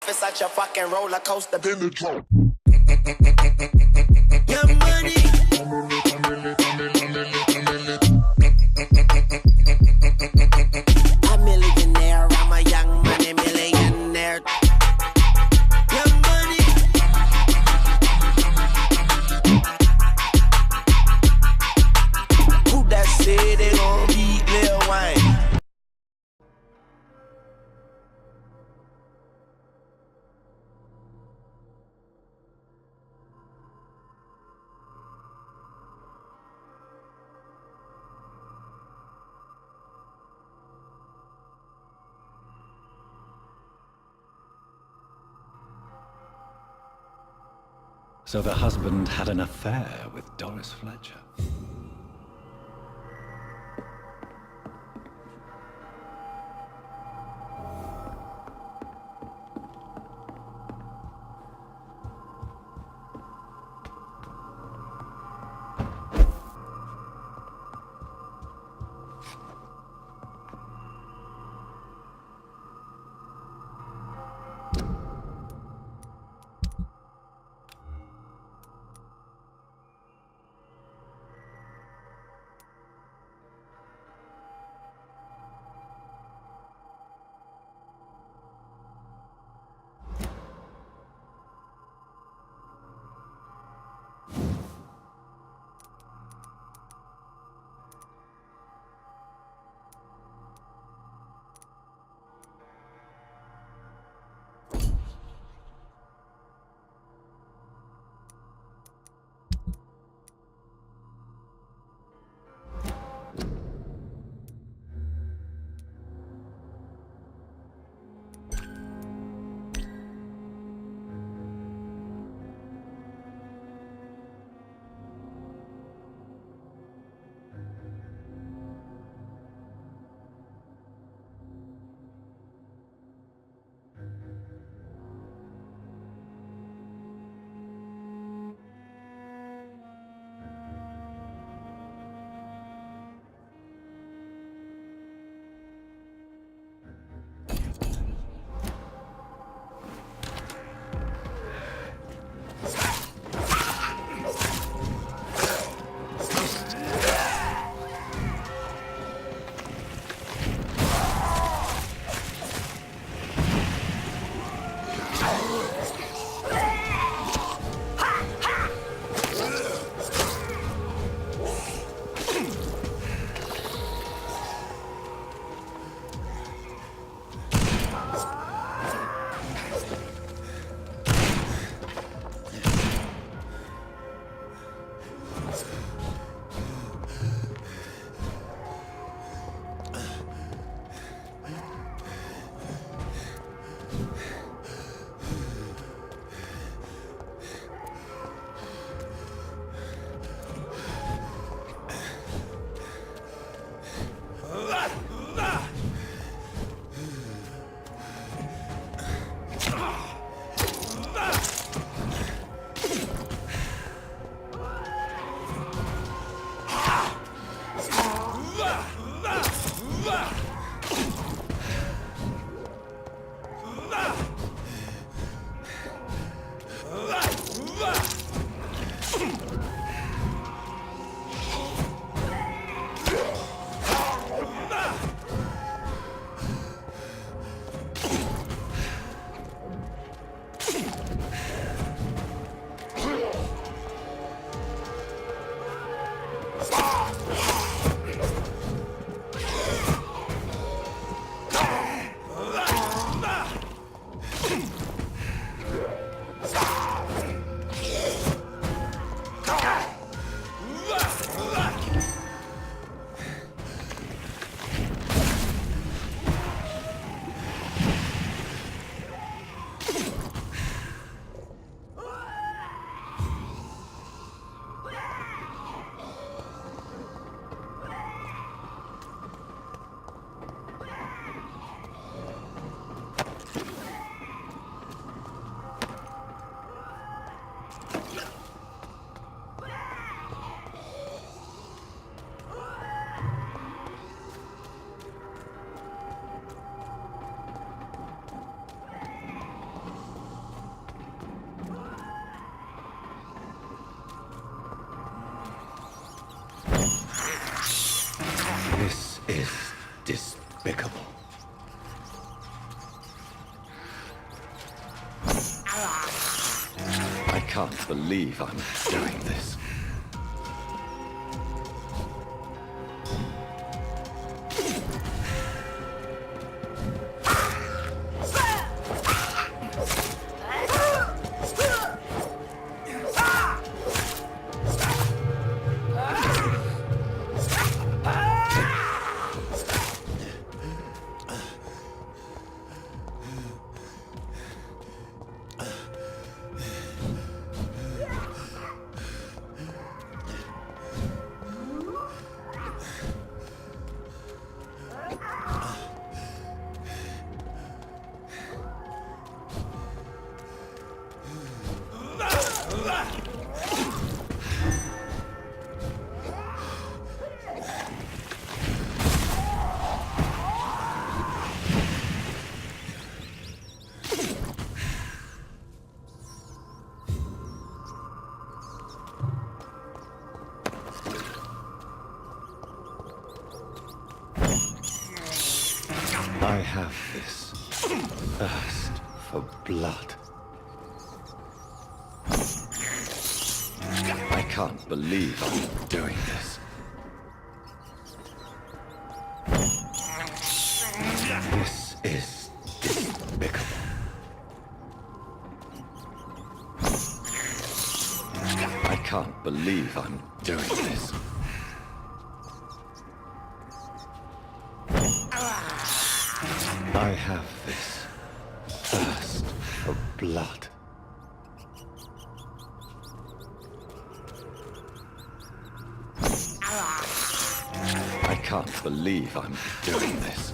It's such a fucking roller coaster. Then the drop. Your money. A millionaire, I'm a young money millionaire. Your money. Who that said they gon' beat Lil Wayne? So the husband had an affair with Doris Fletcher. can't believe I'm doing this. I have this thirst for blood. I can't believe I'm doing this. This is despicable. I can't believe I'm doing this. I have this thirst for blood. I can't believe I'm doing this.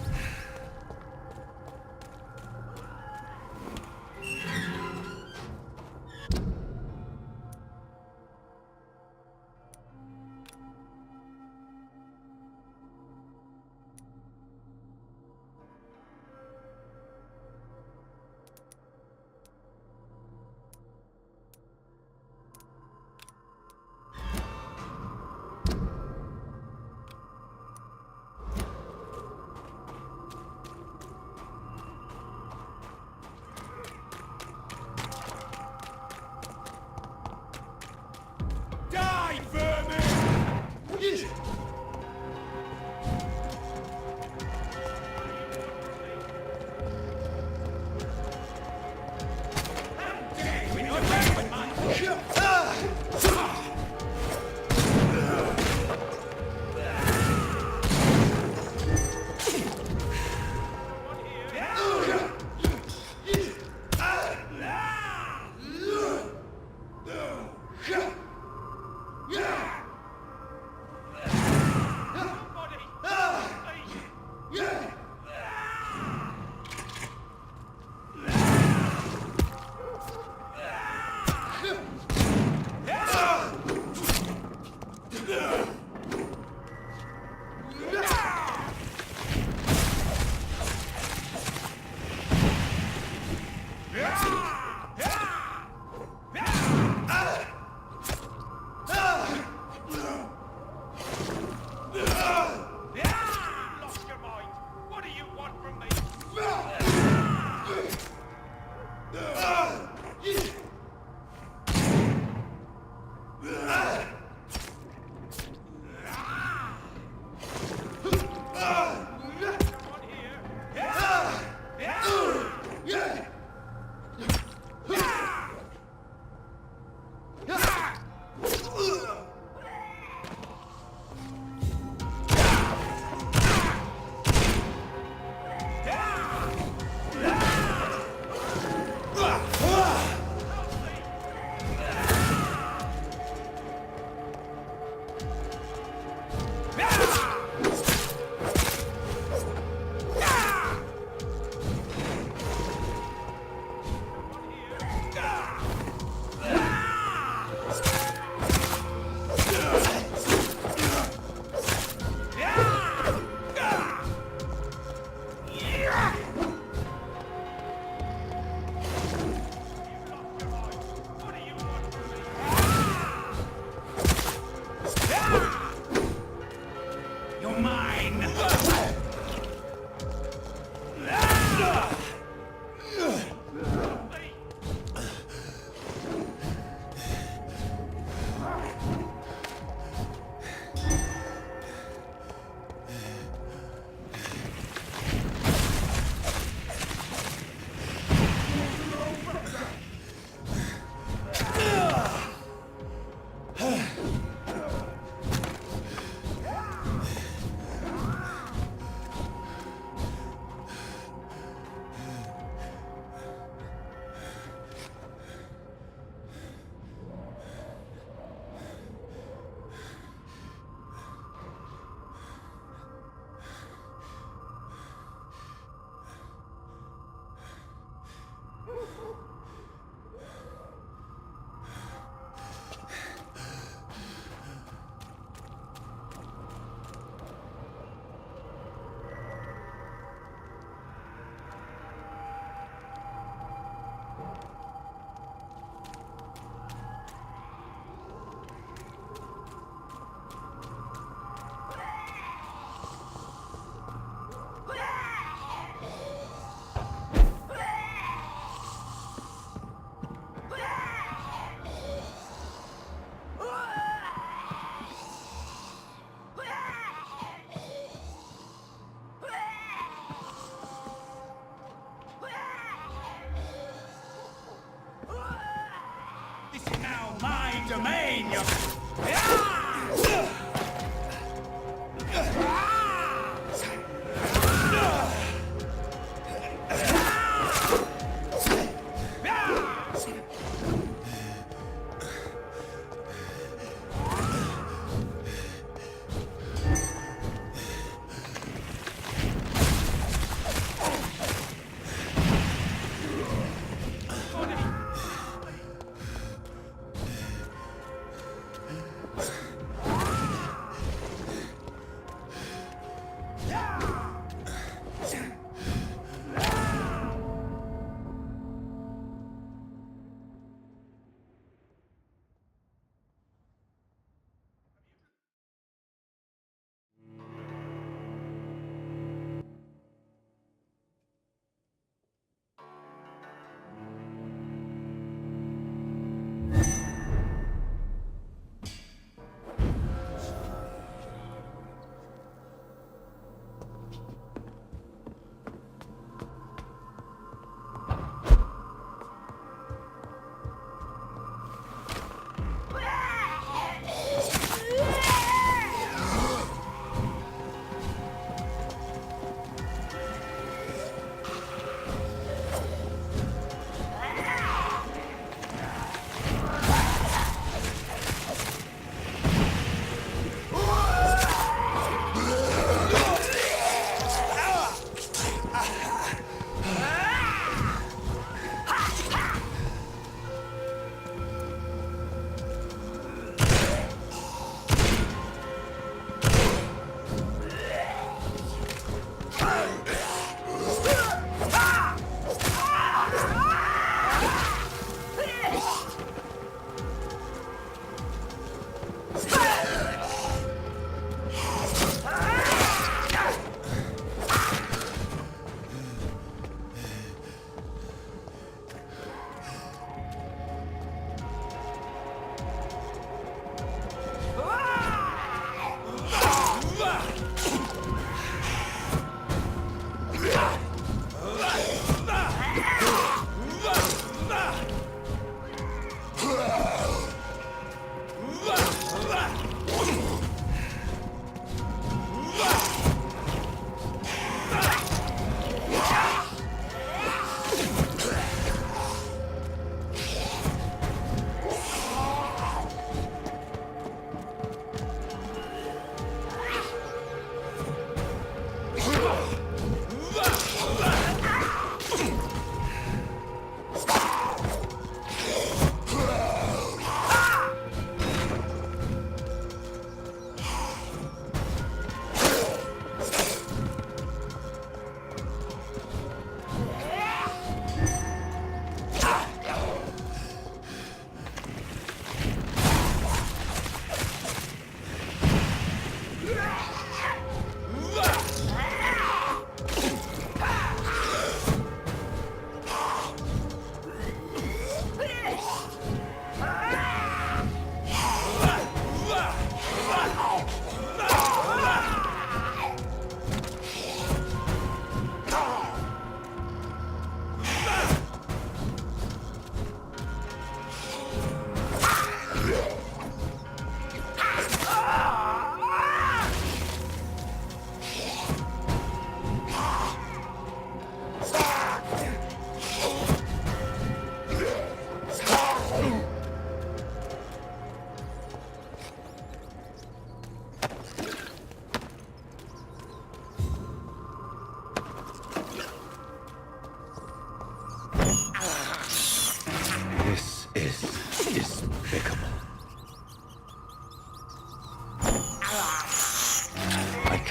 domain, you...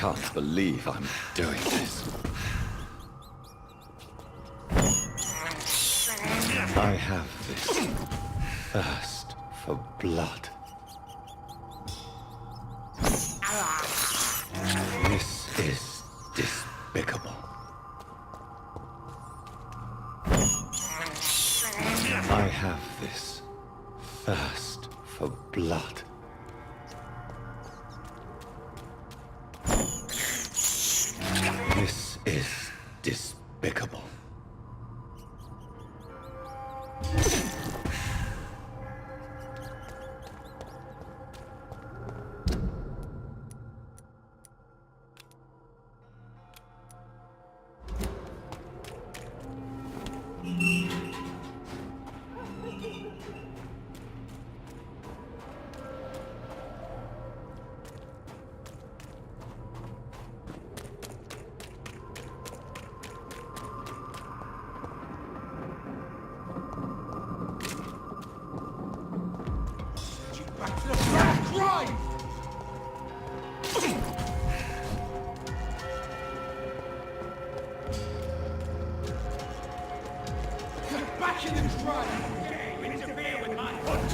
can't believe I'm doing this. I have this thirst for blood. This is despicable. I have this thirst for blood. This is despicable. alive! Back in the drive! You interfere with my hunt!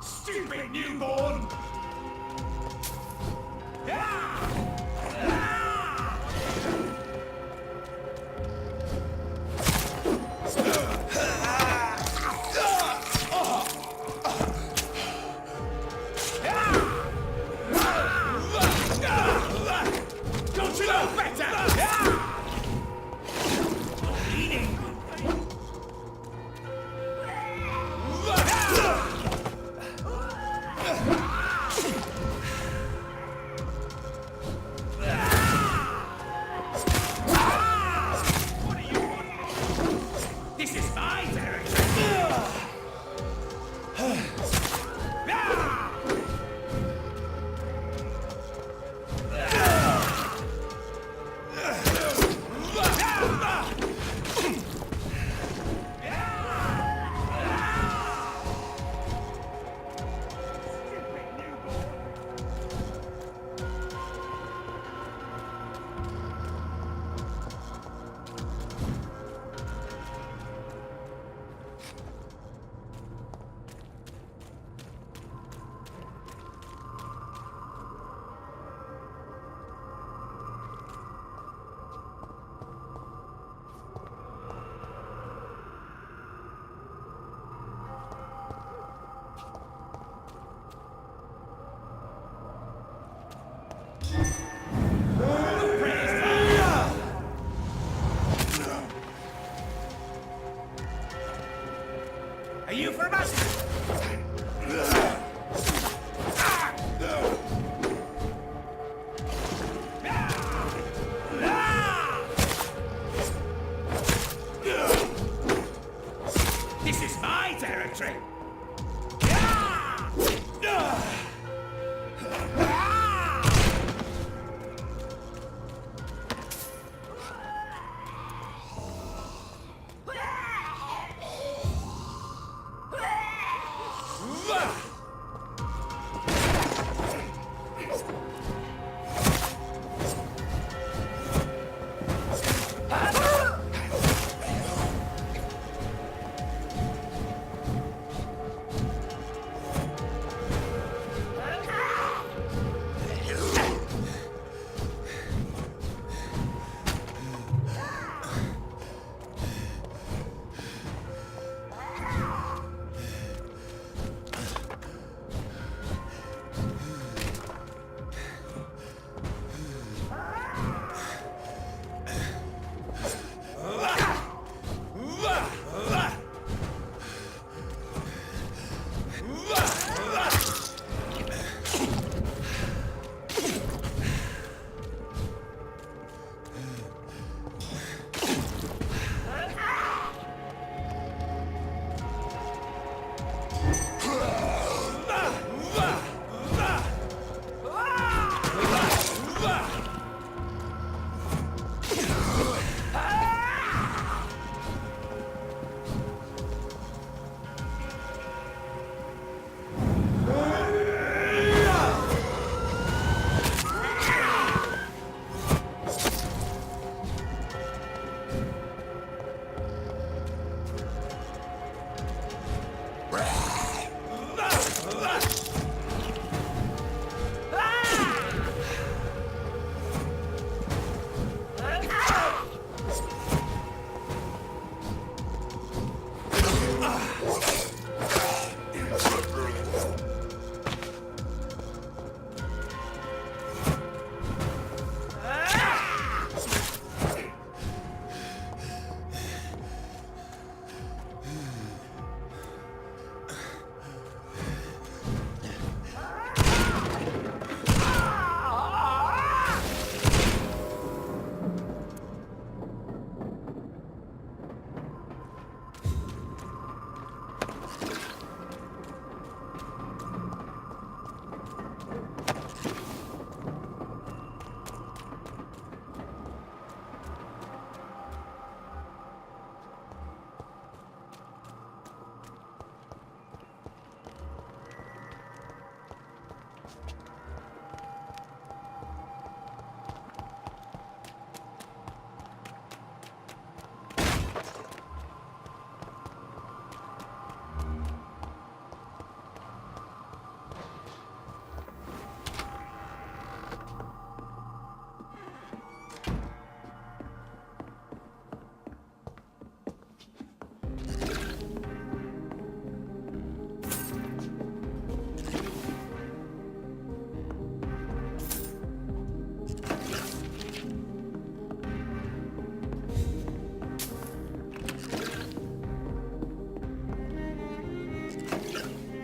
Stupid newborn! Don't you know better? Bleeding!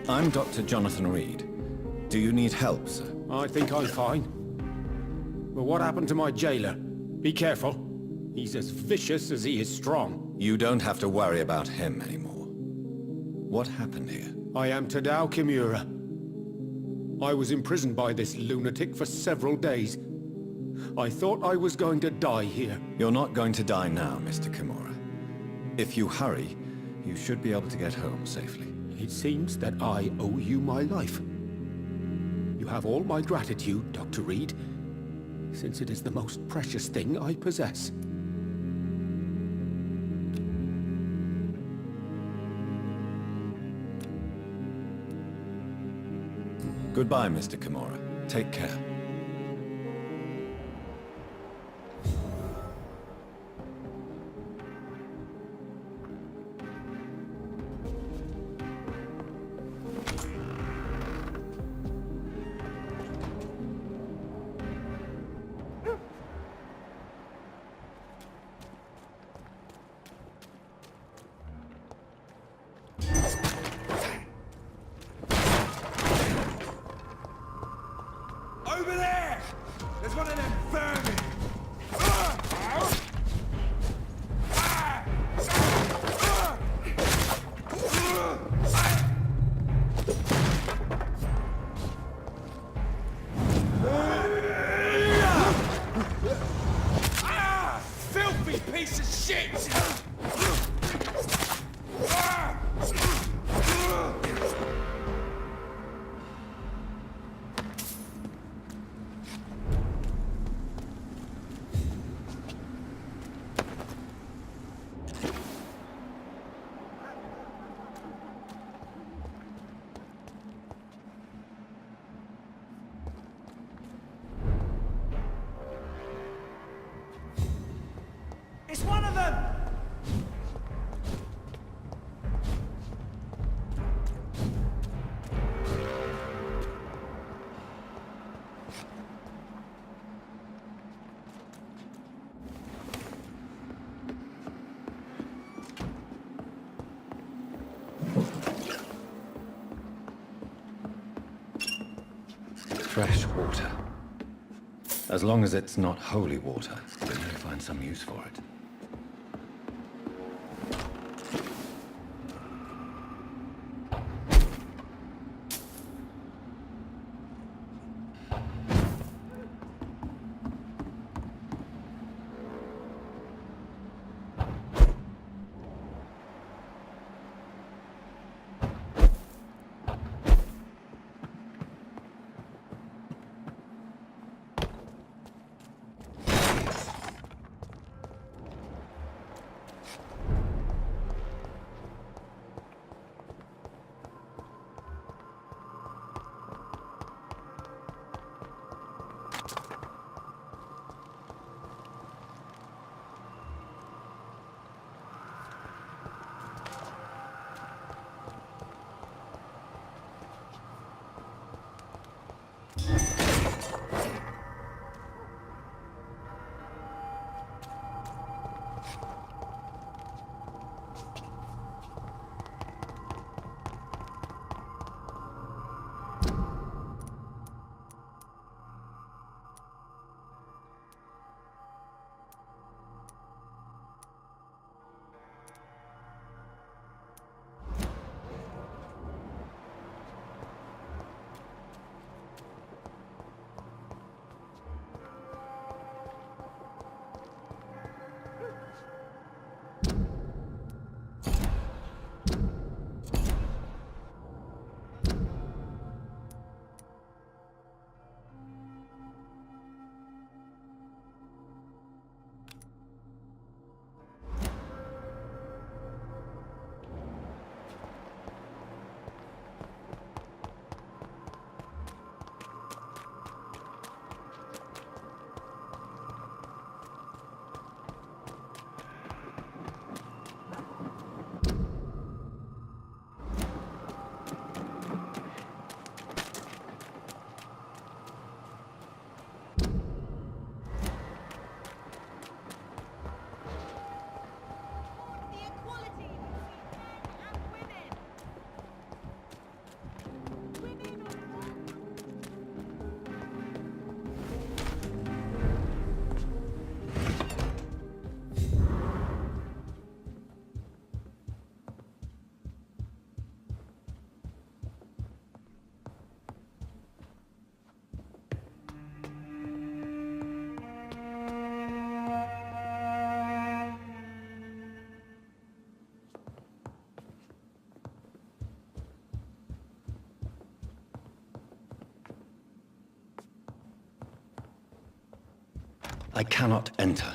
I'm Dr. Jonathan Reid. Do you need help, sir? I think I'm fine. But what happened to my jailer? Be careful. He's as vicious as he is strong. You don't have to worry about him anymore. What happened here? I am Tadao Kimura. I was imprisoned by this lunatic for several days. I thought I was going to die here. You're not going to die now, Mr. Kimura. If you hurry, you should be able to get home safely. It seems that I owe you my life. You have all my gratitude, Dr. Reid, since it is the most precious thing I possess. Goodbye, Mr. Kimura. Take care. Over there! There's one of them vermin! Filthy piece of shit! It's one of them! Fresh water. As long as it's not holy water, we need to find some use for it. I cannot enter.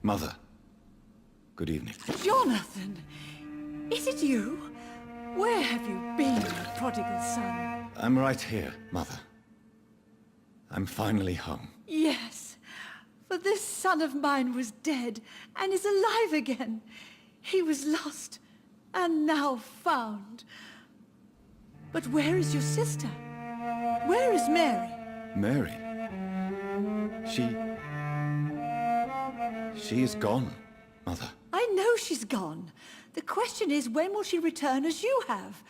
Mother, good evening. Jonathan! Is it you? Where have you been, prodigal son? I'm right here, Mother. I'm finally home. Yes, for this son of mine was dead and is alive again. He was lost and now found. But where is your sister? Where is Mary? Mary? She is gone, Mother. I know she's gone. The question is, when will she return as you have?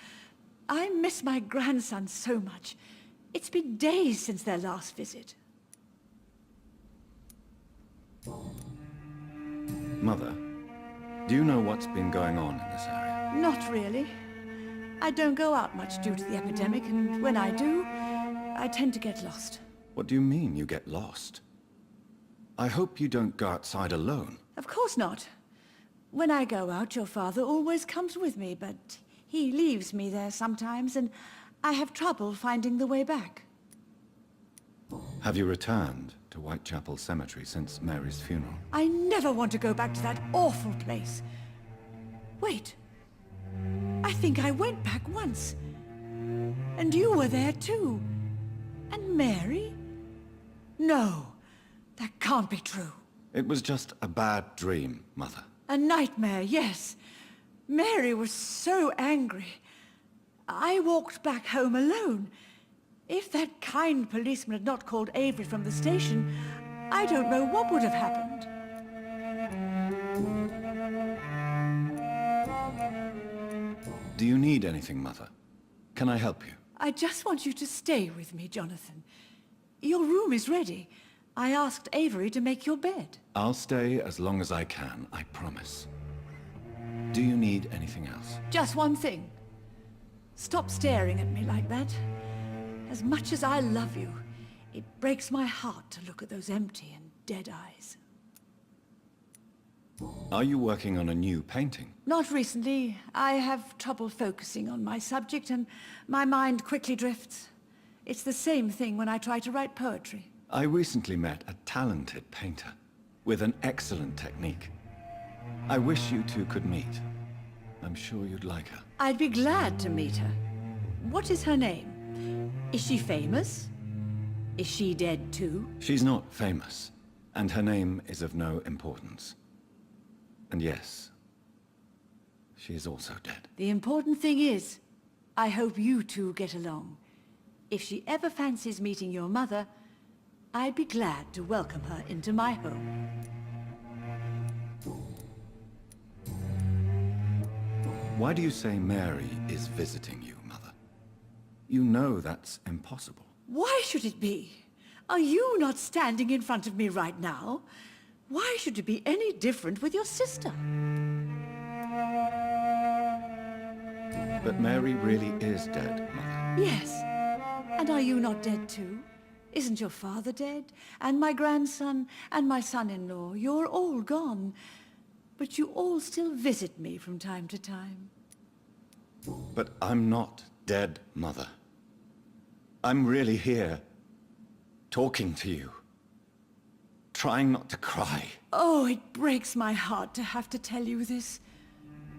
I miss my grandson so much. It's been days since their last visit. Mother, do you know what's been going on in this area? Not really. I don't go out much due to the epidemic, and when I do, I tend to get lost. What do you mean you get lost? I hope you don't go outside alone. Of course not. When I go out, your father always comes with me, but he leaves me there sometimes, and I have trouble finding the way back. Have you returned to Whitechapel Cemetery since Mary's funeral. I never want to go back to that awful place. Wait. I think I went back once. And you were there too. And Mary? No, that can't be true. It was just a bad dream, Mother. A nightmare, yes. Mary was so angry. I walked back home alone. If that kind policeman had not called Avery from the station, I don't know what would have happened. Do you need anything, Mother? Can I help you? I just want you to stay with me, Jonathan. Your room is ready. I asked Avery to make your bed. I'll stay as long as I can, I promise. Do you need anything else? Just one thing. Stop staring at me like that. As much as I love you, it breaks my heart to look at those empty and dead eyes. Are you working on a new painting? Not recently. I have trouble focusing on my subject and my mind quickly drifts. It's the same thing when I try to write poetry. I recently met a talented painter with an excellent technique. I wish you two could meet. I'm sure you'd like her. I'd be glad to meet her. What is her name? Is she famous? Is she dead too? She's not famous, and her name is of no importance. And yes, she is also dead. The important thing is, I hope you two get along. If she ever fancies meeting your mother, I'd be glad to welcome her into my home. Why do you say Mary is visiting you, Mother? You know that's impossible. Why should it be? Are you not standing in front of me right now? Why should it be any different with your sister? But Mary really is dead, Mother. Yes. And are you not dead too? Isn't your father dead? And my grandson? And my son-in-law? You're all gone. But you all still visit me from time to time. But I'm not dead, Mother. I'm really here, talking to you, trying not to cry. Oh, it breaks my heart to have to tell you this.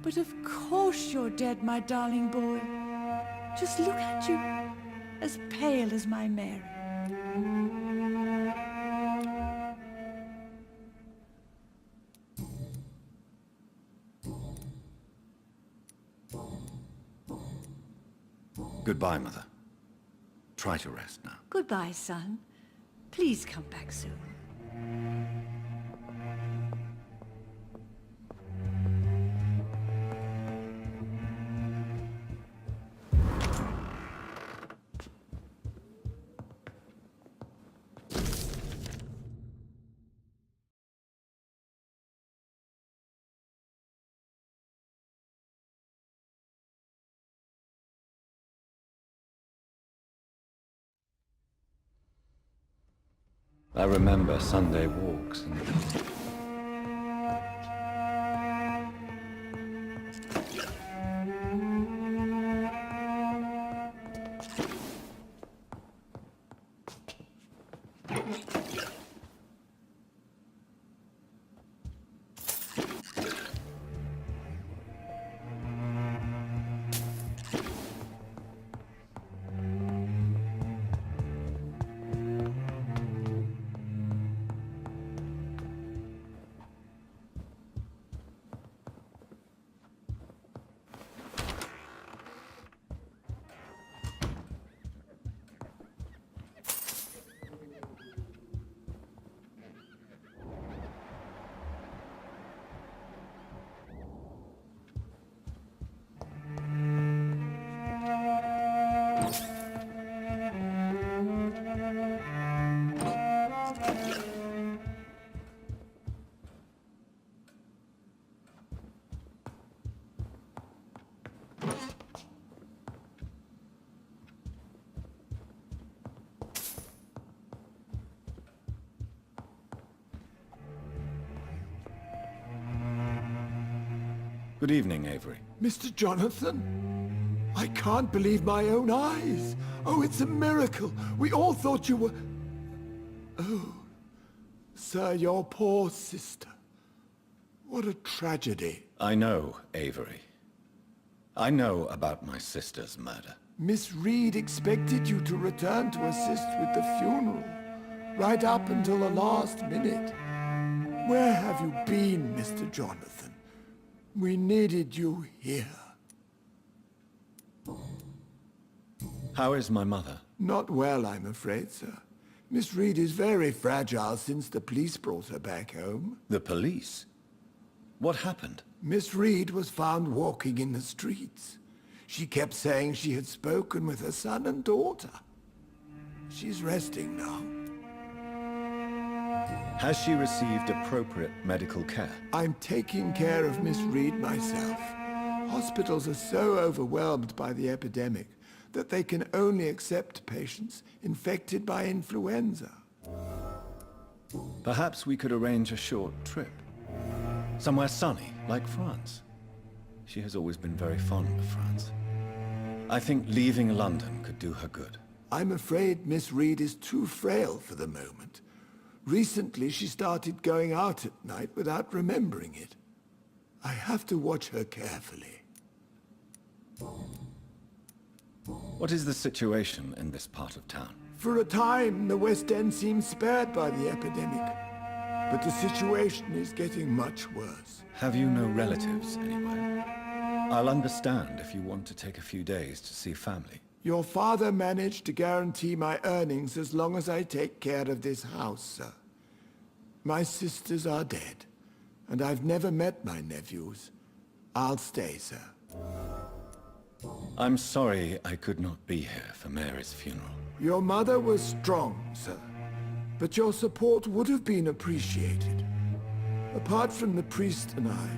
But of course you're dead, my darling boy. Just look at you, as pale as my Mary. Goodbye, Mother. Try to rest now. Goodbye, son. Please come back soon. I remember Sunday walks and... Good evening, Avery. Mr. Jonathan? I can't believe my own eyes. Oh, it's a miracle. We all thought you were... Oh, Sir, your poor sister. What a tragedy. I know, Avery. I know about my sister's murder. Miss Reid expected you to return to assist with the funeral, right up until the last minute. Where have you been, Mr. Jonathan? We needed you here. How is my mother? Not well, I'm afraid, sir. Miss Reid is very fragile since the police brought her back home. The police? What happened? Miss Reid was found walking in the streets. She kept saying she had spoken with her son and daughter. She's resting now. Has she received appropriate medical care? I'm taking care of Miss Reid myself. Hospitals are so overwhelmed by the epidemic that they can only accept patients infected by influenza. Perhaps we could arrange a short trip. Somewhere sunny, like France. She has always been very fond of France. I think leaving London could do her good. I'm afraid Miss Reid is too frail for the moment. Recently, she started going out at night without remembering it. I have to watch her carefully. What is the situation in this part of town? For a time, the West End seemed spared by the epidemic. But the situation is getting much worse. Have you no relatives anywhere? I'll understand if you want to take a few days to see family. Your father managed to guarantee my earnings as long as I take care of this house, sir. My sisters are dead, and I've never met my nephews. I'll stay, sir. I'm sorry I could not be here for Mary's funeral. Your mother was strong, sir, but your support would have been appreciated. Apart from the priest and I,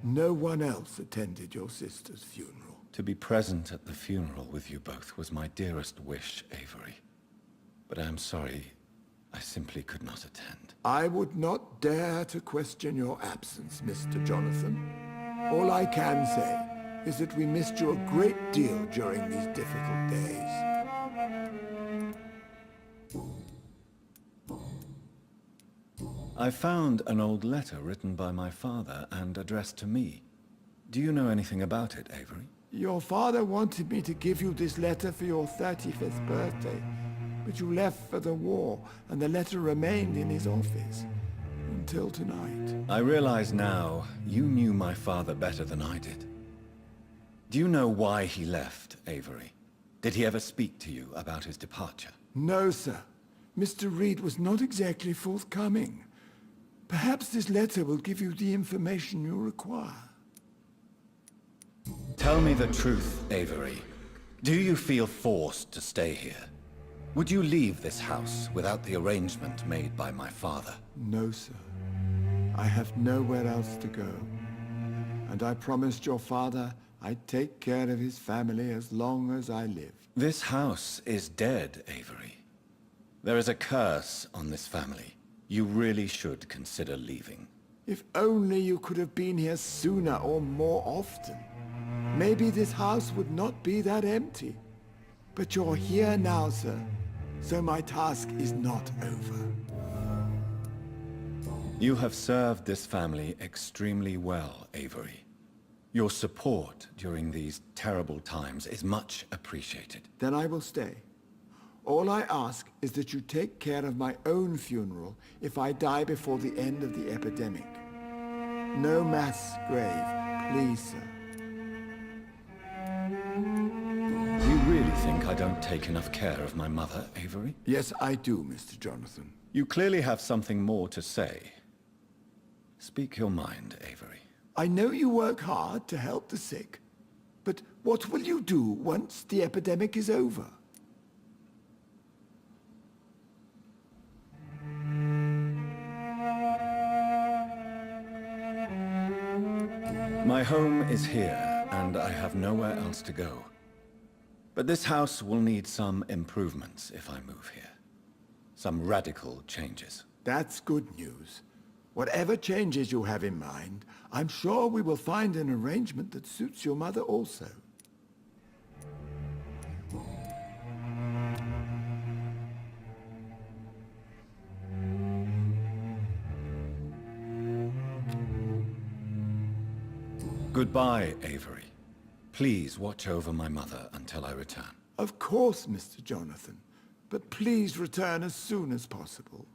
no one else attended your sister's funeral. To be present at the funeral with you both was my dearest wish, Avery. But I am sorry, I simply could not attend. I would not dare to question your absence, Mr. Jonathan. All I can say is that we missed you a great deal during these difficult days. I found an old letter written by my father and addressed to me. Do you know anything about it, Avery? Your father wanted me to give you this letter for your 35th birthday, but you left for the war, and the letter remained in his office until tonight. I realize now you knew my father better than I did. Do you know why he left, Avery? Did he ever speak to you about his departure? No, sir. Mr. Reid was not exactly forthcoming. Perhaps this letter will give you the information you require. Tell me the truth, Avery. Do you feel forced to stay here? Would you leave this house without the arrangement made by my father? No, sir. I have nowhere else to go. And I promised your father I'd take care of his family as long as I lived. This house is dead, Avery. There is a curse on this family. You really should consider leaving. If only you could have been here sooner or more often. Maybe this house would not be that empty. But you're here now, sir. So my task is not over. You have served this family extremely well, Avery. Your support during these terrible times is much appreciated. Then I will stay. All I ask is that you take care of my own funeral if I die before the end of the epidemic. No mass grave, please, sir. You really think I don't take enough care of my mother, Avery? Yes, I do, Mr. Jonathan. You clearly have something more to say. Speak your mind, Avery. I know you work hard to help the sick, but what will you do once the epidemic is over? My home is here, and I have nowhere else to go. But this house will need some improvements if I move here. Some radical changes. That's good news. Whatever changes you have in mind, I'm sure we will find an arrangement that suits your mother also. Goodbye, Avery. Please watch over my mother until I return. Of course, Mr. Jonathan. But please return as soon as possible.